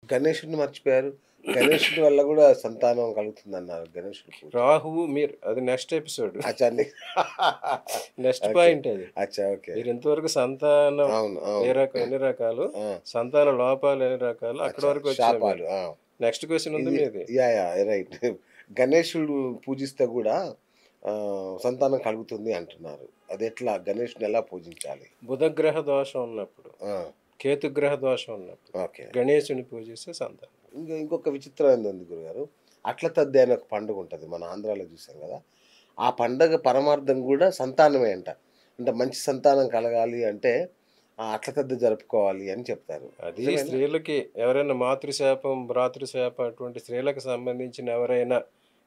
గణేషుడిని మర్చిపోయారు. గణేషుడి వల్ల గూడా సంతానం కలుగుతుందన్నారు. గణేషుడి పూజ. రాహువు మీరు అది నెక్స్ట్ ఎపిసోడ్. అచ్చా! అండి. Next okay. పాయింట్ అది. అచ్చా! ఓకే. మీరు ఇంతవరకు సంతానం అవును. అవును. ఎన్ని రకాలు, ఆ! సంతాన లోపాలు ఎన్ని రకాలు అక్కడి అచ్చా! వరకు వచ్చాము శాపాలు. మీరు. ఆ! నెక్స్ట్ క్వెషన్ ఉంది ఇది మీది. రైట్. గణేశుడు పూజిస్తే గూడా సంతానం కలుగుతుంది అంటున్నారు. అదెట్లా? గణేష్‌ని ఎలా పూజించాలి? బుధగ్రహ దోషం ఉన్నప్పుడు, ఆ! కేతుగ్రహ దోషం ఉన్నప్పుడు ఓకే. గణేశుని పూజిస్తే సంతానం. ఇంకొక విచిత్రమైనది ఉంది గురుగారు. అట్ల తద్ది అనే ఒక పండుగుంటది. మన ఆంధ్రాలో చూసాం గదా! ఆ పండగ పరమార్థం గూడా సంతానమే అంట. అంటే మంచి సంతానం కలగాలి అంటే ఆ అట్ల తద్ది జరుపుకోవాలి అని చెప్తారు. అది నిజమేనా? స్త్రీలకి ఎవరైనా మాతృశాపం, భ్రాతృశాపం అటువంటి స్త్రీలకు సంబంధించిన ఎవరైనా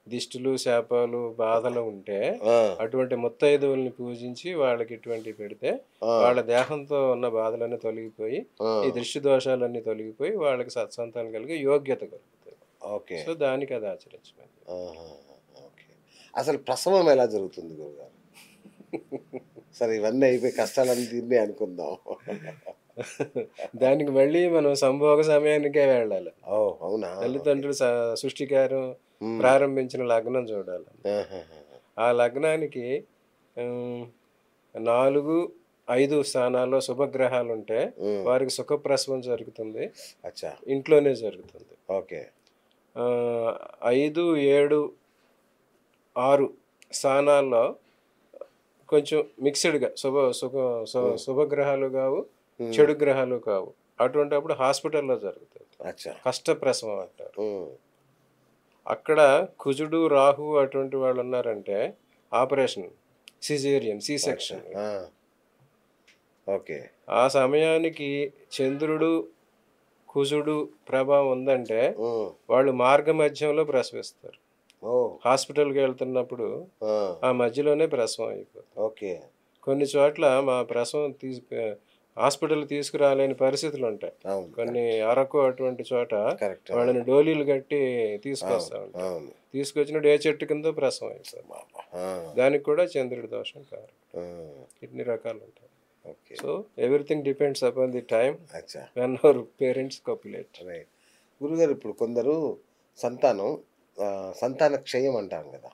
దిష్టులు, శాపాలు, బాధలు ఉంటే ఆ! అటువంటి ముత్తైదువుల్ని పూజించి వాళ్ళకి ఇటువంటివి పెడితే ఆ! వాళ్ళ దేహంతో ఉన్న బాధలన్నీ తొలగిపోయి, ఆ! ఈ దృష్టి దోషాలన్నీ తొలగిపోయి వాళ్ళకి సత్సంతానం కలిగే యోగ్యత కలుగుతుంది. ఓకే. సో, దానికి అది ఆచరించమని. ఆహాహా! ఓకే. అసలు ప్రసవం ఎలా జరుగుతుంది గురుగారు? సరే ఇవన్నీ అయిపోయి కష్టాలన్నీ తీరినాయి అనుకుందాం. దానికి మళ్ళీ మనం సంభోగ సమయానికే వెళ్ళాలి. ఓహ్! అవునా? ఓకే. తల్లిదండ్రులు సృష్టి కార్యం హ్మ్. ప్రారంభించిన లగ్నం చూడాలి. ఆహాహాహా! ఆ లగ్నానికి హ్మ్, 4, 5 స్థానాల్లో శుభగ్రహాలుంటే హ్మ్. వారికి సుఖప్రసవం జరుగుతుంది. అచ్చా! ఇంట్లోనే జరుగుతుంది. ఓకే. 5, 7, 6 స్థానాల్లో కొంచెం మిక్స్‌డ్‌గా హ్మ్. శుభగ్రహాలు కావు, హ్మ్. చెడు గ్రహాలు కావు. అటువంటప్పుడు హాస్పిటల్‌లో జరుగుతుంది. అచ్చా! కష్టప్రసవం అంటారు. హ్మ్. అక్కడ కుజుడు, రాహువు అటువంటి వాళ్ళున్నారంటే ఆపరేషన్, సిజేరియన్, సి అచ్చా! సెక్షన్. ఆ! ఓకే. ఆ సమయానికి చంద్రుడు, కుజుడు ప్రభావం ఉందంటే హ్మ్. వాళ్ళు మార్గమధ్యంలో ప్రసవిస్తారు. ఓహ్! హాస్పిటల్‌కి వెళ్తున్నప్పుడు ఆ! ఆ మధ్యలోనే ప్రసవం అయిపోతుంది. ఓకే. కొన్ని చోట్ల మా ప్రసవం హాస్పిటల్‌కి తీసుకురాలేని పరిస్థితులుంటాయి. అవును. కొన్ని కరెక్ట్. అరకు అటువంటి చోట కరెక్ట్. ఆ! వాళ్ళని డోలీలు కట్టి అవును. తీసుకొస్తా ఉంటారు. అవును. తీసుకొచ్చినప్పుడు ఏ చెట్టు కిందో ప్రసవం అయిపోతుంది. అబ్బబ్బా! ఆ! దానికి కూడా చంద్రుడి దోషం కారణం. ఆ! ఇన్ని రకాలుంటాయి. Okay. So, everything depends upon the time అచ్చా! When our parents copulate. Right. గురుగారు ఇప్పుడు కొందరు సంతానం సంతాన క్షయం అంటాం గదా!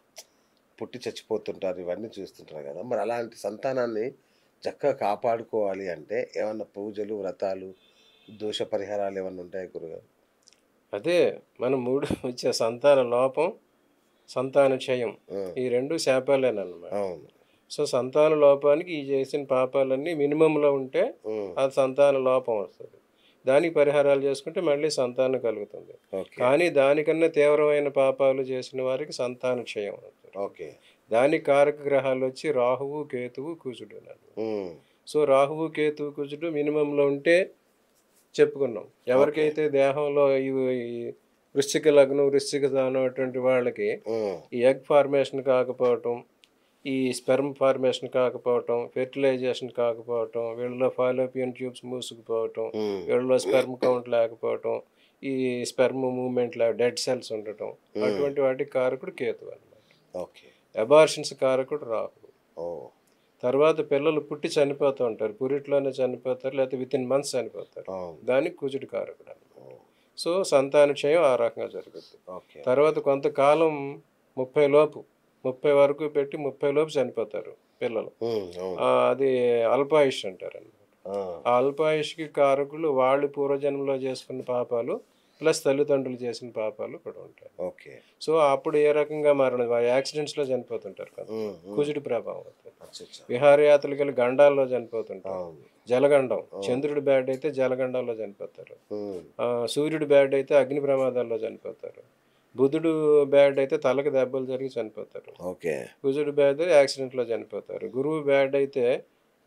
పుట్టి చచ్చిపోతుంటారు. ఇవన్నీ చూస్తుంటారు గదా! మరి అలాంటి సంతానాన్ని చక్కగా కాపాడుకోవాలి అంటే ఏమన్నా పూజలు, వ్రతాలు, దోష పరిహారాలు ఏమన్నా ఉంటాయా గురుగారు? అదే మనం 3 వచ్చే సంతాన లోపం, సంతాన క్షయం. ఆ! ఈ 2 శాపాలేనన్నమాట. అవును. సో, సంతాన లోపానికి ఈ చేసిన పాపాలన్నీ మినిమమ్‌లో ఉంటే హ్మ్. అది సంతాన లోపం వస్తది. దానికి పరిహారాలు చేసుకుంటే మళ్ళీ సంతానం కలుగుతుంది. ఓకే. కానీ దానికన్నా తీవ్రమైన పాపాలు చేసిన వారికి సంతాన క్షయం అవుతుంది. ఓకే. దానికి కారక గ్రహాలొచ్చి రాహువు, కేతువు, కుజుడునన్నమాట. హ్మ్. సో, రాహువు, కేతువు, కుజుడు మినిమమ్‌లో ఉంటే చెప్పుకున్నాం. ఓకే. ఎవరికైతే దేహంలో ఈ వృశ్చిక లగ్నం, వృశ్చిక స్థానం అటువంటి వాళ్ళకి హ్మ్. ఈ ఎగ్ ఫార్మేషన్ కాకపోవటం, ఈ స్పెర్మ్ ఫార్మేషన్ కాకపోవటం, ఫెర్టిలైజేషన్ కాకపోవటం, వీళ్ళలో ఫాలోపియన్ ట్యూబ్స్ మూసుకుపోవటం, హ్మ్. వీళ్ళలో స్పెర్మ్ కౌంట్ లేకపోవటం, ఈ స్పెర్మ్ మూవ్‌మెంట్ డెడ్ సెల్స్ ఉండటం, హ్మ్. అటువంటి వాటికి కారకుడు కేతువు అన్నమాట. ఓకే. అబార్షన్స్ కారకుడు రాహువు. ఓహ్! తర్వాత పిల్లలు పుట్టి చనిపోతూ ఉంటారు. పురిట్లోనే చనిపోతారు. లేకపోతే వితిన్ మంత్స్ చనిపోతారు. అవును. దానికి కుజుడు కారకుడు అన్నమాట. ఓహ్! సో, సంతాన క్షయం ఆ రకంగా జరుగుద్ది. ఓకే. తర్వాత కొంతకాలం 30 లోపు 30 వరకు పెట్టి 30 లోపు చనిపోతారు పిల్లలు. హ్మ్. అవును. అది అల్పాయుష్ అంటారన్నమాట. ఆ! ఆ అల్పాయుష్‌కి కారకులు వాళ్ళు పూర్వజన్మలో చేసుకున్న పాపాలు, ప్లస్ తల్లిదండ్రులు చేసిన పాపాలు కూడా ఉంటాయి. ఓకే. సో, అప్పుడు ఏ రకంగా మరణం యాక్సిడెంట్స్‌లో చనిపోతుంటారు కొంతమంది. హ్మ్. హ్మ్. కుజుడి ప్రభావం అవుతుంది. అచ్చచ్చ! విహారయాత్రలకెళ్ళి గండాల్లో చనిపోతుంటారు. అవును. జలగండం. అవును. చంద్రుడు బ్యాడ్ అయితే జలగండాల్లో చనిపోతారు. హ్మ్. సూర్యుడు బ్యాడ్ అయితే అగ్ని ప్రమాదాల్లో చనిపోతారు. బుధుడు బ్యాడ్ అయితే తలకి దెబ్బలు జరిగి చనిపోతారు. ఓకే. కుజుడు బ్యాడ్ యాక్సిడెంట్‌లో చనిపోతారు. గురువు బ్యాడ్ అయితే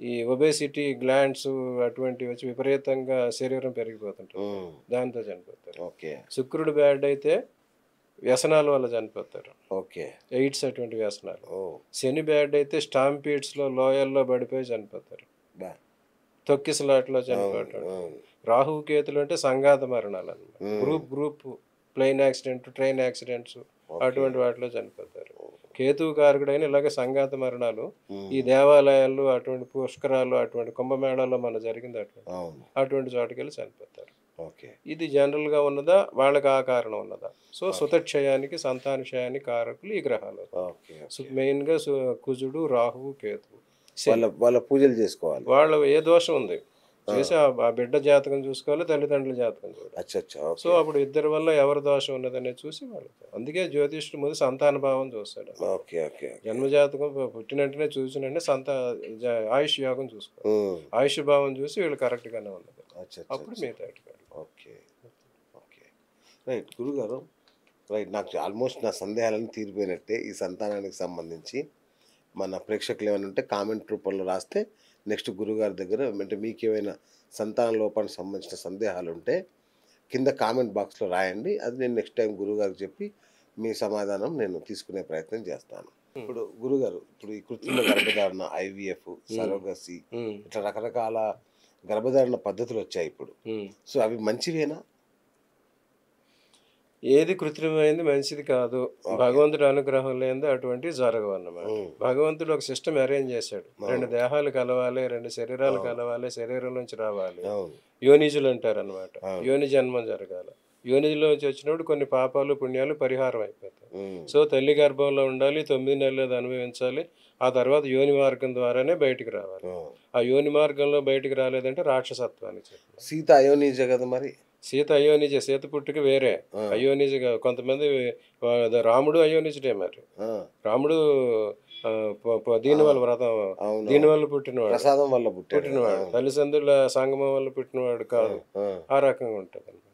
ఈ ఒబేసిటీ, గ్లాండ్స్ అటువంటివి వచ్చి విపరీతంగా శరీరం పెరిగిపోతుంటుంది. హ్మ్. దాంతో చనిపోతారు. ఓకే. శుక్రుడు బ్యాడ్ అయితే వ్యసనాల వల్ల చనిపోతారు. ఓకే. ఎయిడ్స్ అటువంటి వ్యసనాలు. ఓహ్! శని బ్యాడ్ అయితే స్టాంపీడ్స్‌లో లోయల్లో పడిపోయి చనిపోతారు. బా! తొక్కిసలాటలో అవును. చనిపోవటం. అవును. రాహువు, కేతులు అంటే సంఘాత మరణాలన్నమాట. హ్మ్. Group plane accident, train accidents okay. అటువంటి వాటిలో చనిపోతారు. ఓహ్! కేతువు కారకుడైన ఇలాగ సంఘాత మరణాలు ఈ హ్మ్. దేవాలయాలు, అటువంటి పుష్కరాలు, అటువంటి కుంభమేళాల్లో జరిగింది అటువంటి. అవును. అటువంటి చోటకెళ్ళి చనిపోతారు. ఓకే. ఇది జనరల్గా ఉన్నదా, వాళ్ళకి ఆ కారణం ఉన్నదా? సో సుతక్షయానికి సంతానక్షయానికి కారకులు ఈ గ్రహాలు. ఓకే. ఓకే. మెయిన్గా కుజుడు, రాహువు, కేతువు, వాళ్ళ శని. వాళ్ళ పూజలు చేసుకోవాలి. వాళ్ళ ఏ దోషం ఉంది ఆ! చేసి ఆ బిడ్డ జాతకం చూసుకోవాలి, తల్లిదండ్రుల జాతకం చూడాలి. అచ్చచ్చా! So okay. అప్పుడు ఇద్దరి వల్ల ఎవరి దోషం ఉన్నదనేది చూసి వాళ్ళు, అందుకే జ్యోతిష్యుడు ముందు సంతాన భావం చూస్తాడు. ఓకే. ఓకే. ఓకే. జన్మజాతకం పుట్టిన వెంటనే చూసినంటే ఆయుష్ యోగం చూసుకోవాలి. హ్మ్. ఆయుష్ భావం చూసి వీళ్ళు కరెక్ట్గానే ఉన్నది, అచ్చచ్చా! అప్పుడు మిగతా ఓకే. ఓకే. రైట్ గురుగారు. రైట్. నాకు ఆల్మోస్ట్ నా సందేహాలన్నీ తీరిపోయినట్టే ఈ సంతానానికి సంబంధించి. మన ప్రేక్షకులు ఏమైనా ఉంటే కామెంట్ రూపంలో రాస్తే నెక్స్ట్ గురుగారి దగ్గర అంటే మీకేమైనా సంతాన లోపానికి సంబంధించిన సందేహాలుంటే కింద కామెంట్ బాక్స్‌లో రాయండి. అది నేను నెక్స్ట్ టైం గురువుగారికి చెప్పి మీ సమాధానం నేను తీసుకునే ప్రయత్నం చేస్తాను. ఇప్పుడు గురుగారు, ఇప్పుడు ఈ కృత్రిమ గర్భధారణ, ఐవీఎఫ్, సరోగసీ ఇట్లా రకరకాల గర్భధారణ పద్ధతులొచ్చాయి ఇప్పుడు. సో అవి మంచివేనా? ఏది కృత్రిమైంది మంచిది కాదు. భగవంతుడి అనుగ్రహం లేనిది అటువంటివి జరగవు అన్నమాట. భగవంతుడు ఒక సిస్టమ్ అరేంజ్ చేశాడు. 2 దేహాలు కలవాలి, 2 శరీరాలు కలవాలి, శరీరం నుంచి రావాలి. అవును. యోనిజులు అంటారు అనమాట. యోని జన్మం జరగాలి. యోనిలోంచి వచ్చినప్పుడు కొన్ని పాపాలు పుణ్యాలు పరిహారం అయిపోతాయి. సో తల్లి గర్భంలో ఉండాలి, 9 నెలలు అది అనుభవించాలి. ఆ తర్వాత యోని మార్గం ద్వారానే బయటికి రావాలి. ఆ యోని మార్గంలో బయటికి రాలేదంటే రాక్షసత్వానికి చెప్పాలి. సీత అయోనిజ కదా మరి. సీత అయోనిజ, సీత పుట్టుక వేరే. అయోనిజ కొంతమంది రాముడు అయోనిజుడే మరి. రాముడు దీనివల్ల వ్రతం, దీనివల్ల పుట్టినవాడు, ప్రసాదం వల్ల పుట్టినవాడు, తల్లిదండ్రుల సంగమం వల్ల పుట్టినవాడు కాదు. ఆ రకంగా ఉంటుంది అన్నమాట.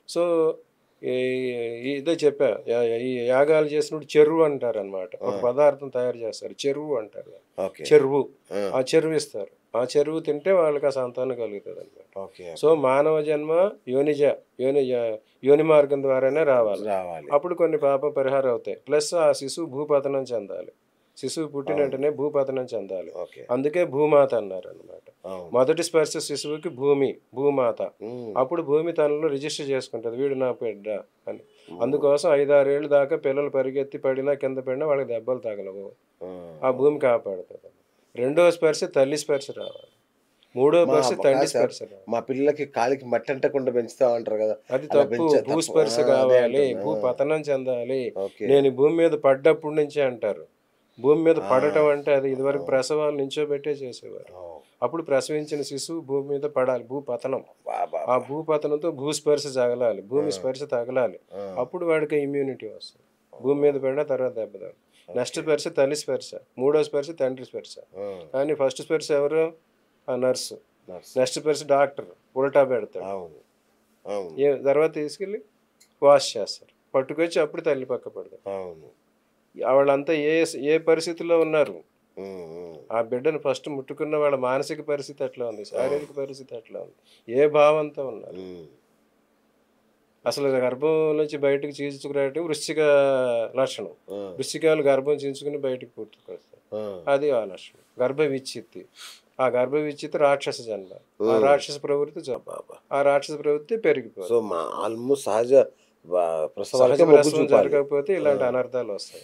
సో ఇదే చెప్పా, ఈ యాగాలు చేసినప్పుడు చెరువు అంటారు అనమాట. ఒక పదార్థం తయారు చేస్తారు, చెరువు అంటారు. చెరువు, ఆ చెరువు ఇస్తారు. ఆ చెరువు తింటే వాళ్ళకి ఆ సంతానం కలుగుతుంది అనమాట. సో మానవ జన్మ యోని మార్గం ద్వారానే రావాలి. అప్పుడు కొన్ని పాపం పరిహారం అవుతాయి. ప్లస్ ఆ శిశువు భూపతనం చెందాలి. శిశువు పుట్టిన వెంటనే భూపతనం చెందాలి. అందుకే భూమాత అన్నారు అనమాట. మొదటి స్పర్శ శిశువుకి భూమాత. అప్పుడు భూమి తనలో రిజిస్టర్ చేసుకుంటుంది, వీడు నా బిడ్డ అని. అందుకోసం 5-6 ఏళ్ళ దాకా పిల్లలు పరిగెత్తి పడినా కింద పడినా వాళ్ళకి దెబ్బలు తగలవు. ఆ భూమి కాపాడుతుంది. రెండో స్పర్శ తల్లి స్పర్శ రావాలి. మూడో స్పర్శ తండ్రి స్పర్శ రావాలి. మా పిల్లలకి కాలికి మట్టి అంటకుండా పెంచుతా ఉంటారు కదా, అది తప్పు. భూస్పర్శ కావాలి, భూపతనం చెందాలి. నేను భూమి మీద పడ్డప్పటి నుంచే అంటారు. భూమి మీద పడటం అంటే అది ఇదివరకు ప్రసవాలు నించోబెట్టే చేసేవారు. అప్పుడు ప్రసవించిన శిశువు భూమి మీద పడాలి, భూపతనం. ఆ భూపతనంతో భూస్పర్శ తగలాలి, భూమి స్పర్శ తగలాలి. అప్పుడు వాడికి ఇమ్యూనిటీ వస్తుంది. భూమి మీద పడిన తర్వాత దెబ్బతాలి. నెక్స్ట్ స్పర్శ తల్లి స్పర్శ, మూడో స్పర్శ తండ్రి స్పర్శ. కానీ ఫస్ట్ స్పర్శ ఎవరు? ఆ నర్సు. నెక్స్ట్ స్పర్శ డాక్టర్ ఉల్టా పెడతాడు. తర్వాత తీసుకెళ్ళి వాష్ చేస్తారు, పట్టుకొచ్చి అప్పుడు తల్లి పక్క పడతారు. వాళ్ళంతా ఏ పరిస్థితుల్లో ఉన్నారు, ఆ బిడ్డను ఫస్ట్ ముట్టుకున్న వాళ్ళ మానసిక పరిస్థితి ఎట్లా ఉంది, శారీరక పరిస్థితి ఎట్లా ఉంది, ఏ భావంతో ఉన్నారు. అసలు గర్భం నుంచి బయటకు చీల్చుకురావటం వృశ్చిక లక్షణం. వృశ్చికాలు గర్భం చీల్చుకుని బయటకు పుట్టుకొస్తారు, అది ఆ లక్షణం. గర్భ విచ్ఛిత్తి, ఆ గర్భ విచ్ఛిత్తి రాక్షస జన్మ. ఆ రాక్షస ప్రవృత్తి ఆ రాక్షస ప్రవృత్తి పెరిగిపోతుంది. సహజ ప్రసవం జరగకపోతే ఇలాంటి అనర్థాలు వస్తాయి.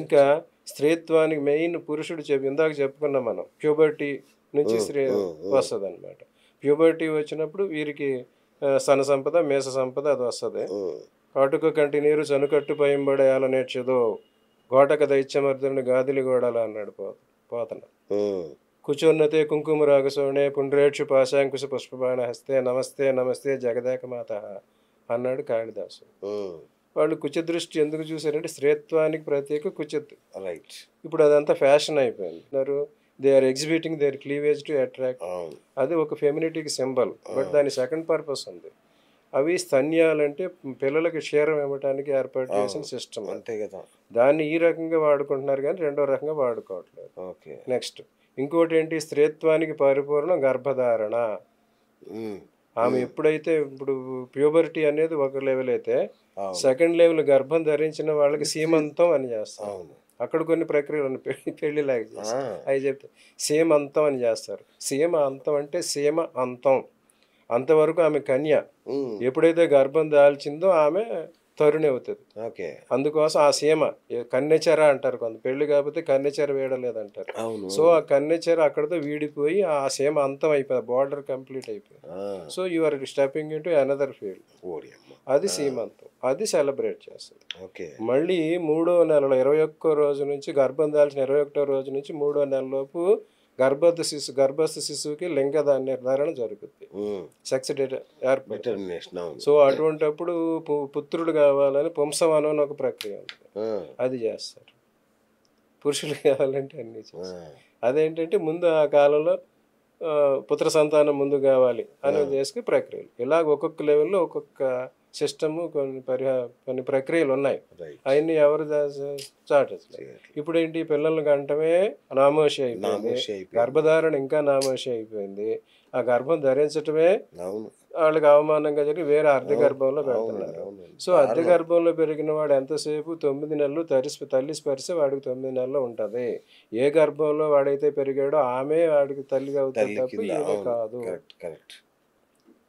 ఇంకా స్త్రీత్వానికి మెయిన్ పురుషుడు ఇందాక చెప్పుకున్నాం మనం, ప్యూబర్టీ నుంచి స్త్రీ వస్తుంది అనమాట. ప్యూబర్టీ వచ్చినప్పుడు వీరికి సన సంపద, మేష సంపద అది వస్తుంది. కాటుక కంటి నీరు చనుకట్టు పయంబడేయాల నేర్చదో, గోటక దైత్యమర్దుని గాదిలి గోడాల అన్నాడు పోతన. కుచోన్నతే కుంకుమ రాగసోణే పుండ్రేక్షు పాశాంకుశ పుష్పబాణ హస్తే నమస్తే నమస్తే జగదేక మాత అన్నాడు కాళిదాసు. వాళ్ళు కుచదృష్టి ఎందుకు చూసారంటే స్త్రీత్వానికి ప్రత్యేక కుచత్. రైట్. ఇప్పుడు అదంతా ఫ్యాషన్ అయిపోయింది. They are exhibiting their cleavage to attract. అది ఒక ఫెమినిటీకి సింబల్. బట్ దాని సెకండ్ పర్పస్ ఉంది. అవి స్తన్యాలంటే పిల్లలకి క్షీరం ఇవ్వడానికి ఏర్పాటు చేసిన సిస్టమ్. అంతే కదా. దాన్ని ఈ రకంగా వాడుకుంటున్నారు కానీ రెండో రకంగా వాడుకోవట్లేదు. నెక్స్ట్ ఇంకోటి ఏంటి, స్త్రీత్వానికి పరిపూర్ణ గర్భధారణ. ఆమె ఎప్పుడైతే ఇప్పుడు ప్యూబర్టీ అనేది ఒక లెవెల్ అయితే, సెకండ్ లెవెల్ గర్భం ధరించిన వాళ్ళకి సీమంతం అని చేస్తారు. అక్కడ కొన్ని ప్రక్రియలు పెళ్లిలాగా చేస్తారు. అవి చెప్తే సీమంతం అని చేస్తారు. సీమ అంతం అంటే సీమ అంతం, అంతవరకు ఆమె కన్య. ఎప్పుడైతే గర్భం దాల్చిందో ఆమె తరుణి అవుతుంది. ఓకే. అందుకోసం ఆ సీమ కన్నెచెర అంటారు, కొంత పెళ్లి కాకపోతే కన్నెచెర వీడలేదంటారు. అవును. సో ఆ కన్నెచెర అక్కడతో వీడిపోయి ఆ సీమ అంతం అయిపోయింది, బార్డర్ కంప్లీట్ అయిపోయింది. So you are stepping into another field. అది సీమంతం, అది సెలబ్రేట్ చేస్తుంది. ఓకే. మళ్ళీ 3వ నెలలో 21 రోజు నుంచి, గర్భం దాల్చిన 21వ రోజు నుంచి 3వ నెలలోపు గర్భస్థ శిశువుకి లింగ నిర్ధారణ జరుగుతుంది, సెక్స్ ఏర్పడుతుంది. సో అటువంటిప్పుడు పుత్రుడు కావాలని పుంసవనం అని ఒక ప్రక్రియ ఉంటుంది, అది చేస్తారు. పురుషులు కావాలంటే అన్నీ చేస్తారు. అదేంటంటే ముందు ఆ కాలంలో పుత్ర సంతానం ముందు కావాలి అనేది చేసుకుని ప్రక్రియలు. ఇలాగ ఒక్కొక్క లెవెల్లో ఒక్కొక్క సిస్టము, కొన్ని ప్రక్రియలు ఉన్నాయి. అవన్నీ ఎవరు చాటట్లేదు. ఇప్పుడు ఏంటి, పిల్లల్ని కంటమే నామోషి అయిపోయింది, గర్భధారణ ఇంకా నామోషి అయిపోయింది. ఆ గర్భం ధరించటమే వాళ్ళకి అవమానంగా జరిగి వేరే అర్ధ గర్భంలో పెడుతున్నారు. సో అర్ధ గర్భంలో పెరిగిన వాడు ఎంతసేపు 9 నెలలు తల్లి స్పర్శ వాడికి 9 నెలలు ఉంటుంది. ఏ గర్భంలో వాడైతే పెరిగాడో ఆమె వాడికి తల్లిగా అవుతుంది తప్ప ఈయన కాదు.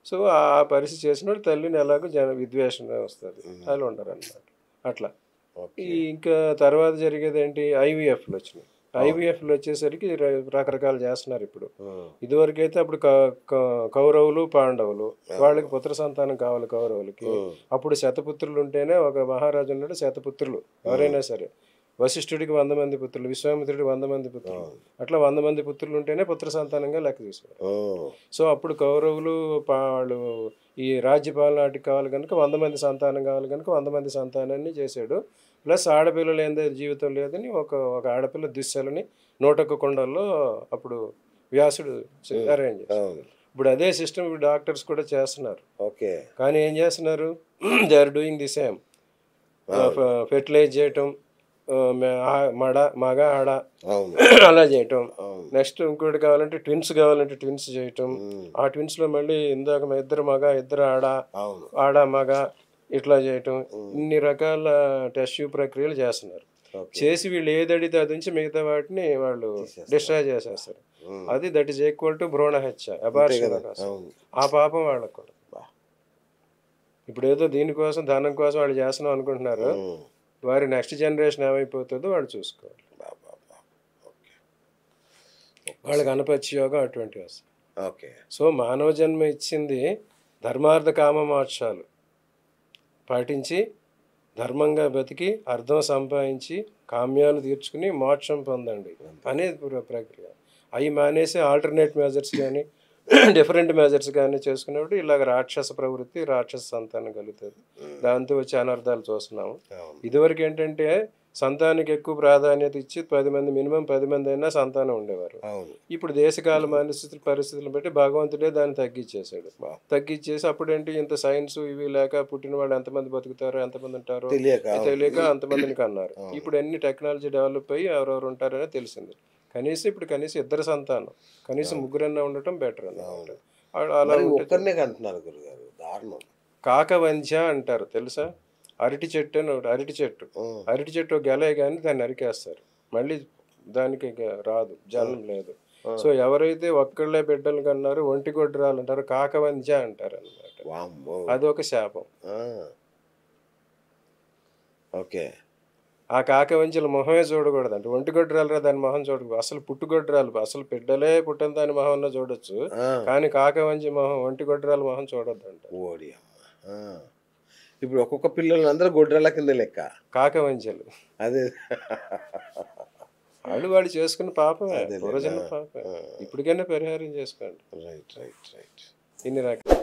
సో ఆ పరిస్థితి చేసినప్పుడు తల్లిని ఎలాగో విద్వేషణ వస్తుంది, వాళ్ళు ఉండరు అన్నమాట. అట్లా ఇంకా తర్వాత జరిగేది ఏంటి, ఐవీఎఫ్లు వచ్చినాయి. ఐవీఎఫ్లు వచ్చేసరికి రకరకాలు చేస్తున్నారు ఇప్పుడు. ఇదివరకు అయితే అప్పుడు కౌరవులు పాండవులు వాళ్ళకి పుత్ర సంతానం కావాలి కౌరవులకి. అప్పుడు శతపుత్రులు ఉంటేనే, ఒక మహారాజు ఉన్నాడు శతపుత్రులు ఎవరైనా సరే, వశిష్ఠుడికి 100 మంది పుత్రులు, విశ్వామిత్రుడికి 100 మంది పుత్రులు, అట్లా 100 మంది పుత్రులు ఉంటేనే పుత్ర సంతానంగా లెక్క తీసుకోవాలి. సో అప్పుడు కౌరవులు వాళ్ళు ఈ రాజ్యపాలన నాటికి కావాలి కనుక 100 మంది సంతానం కావాలి కనుక 100 మంది సంతానాన్ని చేశాడు. ప్లస్ ఆడపిల్లలు ఏందో జీవితం లేదని ఒక ఆడపిల్ల దుశ్శలని 101 కొండల్లో అప్పుడు వ్యాసుడు అరేంజ్ చేశాడు. ఇప్పుడు అదే సిస్టమ్ ఇప్పుడు డాక్టర్స్ కూడా చేస్తున్నారు. ఓకే. కానీ ఏం చేస్తున్నారు, they are doing the same. Fertilize చేయటం, మగ ఆడ అలా చేయటం. నెక్స్ట్ ఇంకోటి కావాలంటే ట్విన్స్ చేయటం. ఆ ట్విన్స్ లో మళ్ళీ ఇందాక ఇద్దరు మగ ఇద్దరు ఆడ మగ ఇట్లా చేయటం. ఇన్ని రకాల టెస్ట్ ప్రక్రియలు చేస్తున్నారు. చేసి వీళ్ళు ఏది అడిగితే అది నుంచి మిగతా వాటిని వాళ్ళు డిస్ట్రాయ్ చేసేస్తారు. అది దట్ ఈస్ ఈక్వల్ టు భ్రూణ హత్య, అబార్షన్. ఆ పాపం వాళ్ళకు కూడా. ఇప్పుడు ఏదో దీనికోసం ధనం కోసం వాళ్ళు చేస్తున్నాం అనుకుంటున్నారు, వారి నెక్స్ట్ జనరేషన్ ఏమైపోతుందో వాళ్ళు చూసుకోవాలి. వాళ్ళకి అనపత్య యోగం అటువంటివి వస్తాయి. సో మానవ జన్మ ఇచ్చింది ధర్మార్థ కామ మోక్షాలు పాటించి, ధర్మంగా బతికి, అర్థం సంపాదించి, కామ్యాలు తీర్చుకుని మోక్షం పొందండి అనేది ప్రక్రియ. అవి మానేసి ఆల్టర్నేట్ మెజర్స్ కానీ డిఫరెంట్ మెజర్స్ కానీ చేసుకున్నప్పుడు ఇలాగ రాక్షస ప్రవృత్తి, రాక్షస సంతానం కలుగుతుంది. దాంతో వచ్చే అనర్థాలు చూస్తున్నాము. ఇదివరకు ఏంటంటే సంతానానికి ఎక్కువ ప్రాధాన్యత ఇచ్చి 10 మంది, మినిమం 10 మంది అయినా సంతానం ఉండేవారు. ఇప్పుడు దేశకాల పరిస్థితులను బట్టి భగవంతుడే దాన్ని తగ్గించేసి అప్పుడేంటి ఇంత సైన్స్ ఇవి లేక పుట్టిన వాళ్ళు ఎంతమంది బతుకుతారో ఎంతమంది ఉంటారో తెలియక అంతమందిని కన్నారు. ఇప్పుడు అన్ని టెక్నాలజీ డెవలప్ అయ్యి ఎవరెవరు ఉంటారనే తెలిసింది. ఇప్పుడు కనీసం 2 సంతానం, కనీసం 3 ఉండటం బెటర్ అన్నమాట. అలా కాకవంధ్య అంటారు తెలుసా? అరటి చెట్టు అని ఒకటి, అరటి చెట్టు గెలే కానీ దాన్ని నరికేస్తారు, మళ్ళీ దానికి రాదు, జనం లేదు. సో ఎవరైతే ఒక్కళ్ళే బిడ్డలు కన్నారు ఒంటి గొడ్రాలు అంటారు, కాకవంధ్య అంటారు అన్నమాట. అదొక శాపం. ఓకే. ఆ కాకవంచుల మొహమే చూడకూడదు అంటే, ఒంటి గొడ్రాలు దాని మొహం చూడకూడదు. అసలు పుట్టుగొడ్రాలు, అసలు బిడ్డలే పుట్టిన దాని మొహంలో చూడొచ్చు, కానీ కాకవంచి మొహం, ఒంటి గొడ్రాల మొహం చూడొద్దు అంట. ఇప్పుడు ఒక్కొక్క పిల్లలు అందరూ గొడ్రాల కింద లెక్క, కాకవంచలు. అదే వాళ్ళు చేసుకున్న పాపమే, పూర్వజన్మ పాపం. ఇప్పటికైనా పరిహారం చేసుకోండి. Right right right. ఇన్ని రకాలు.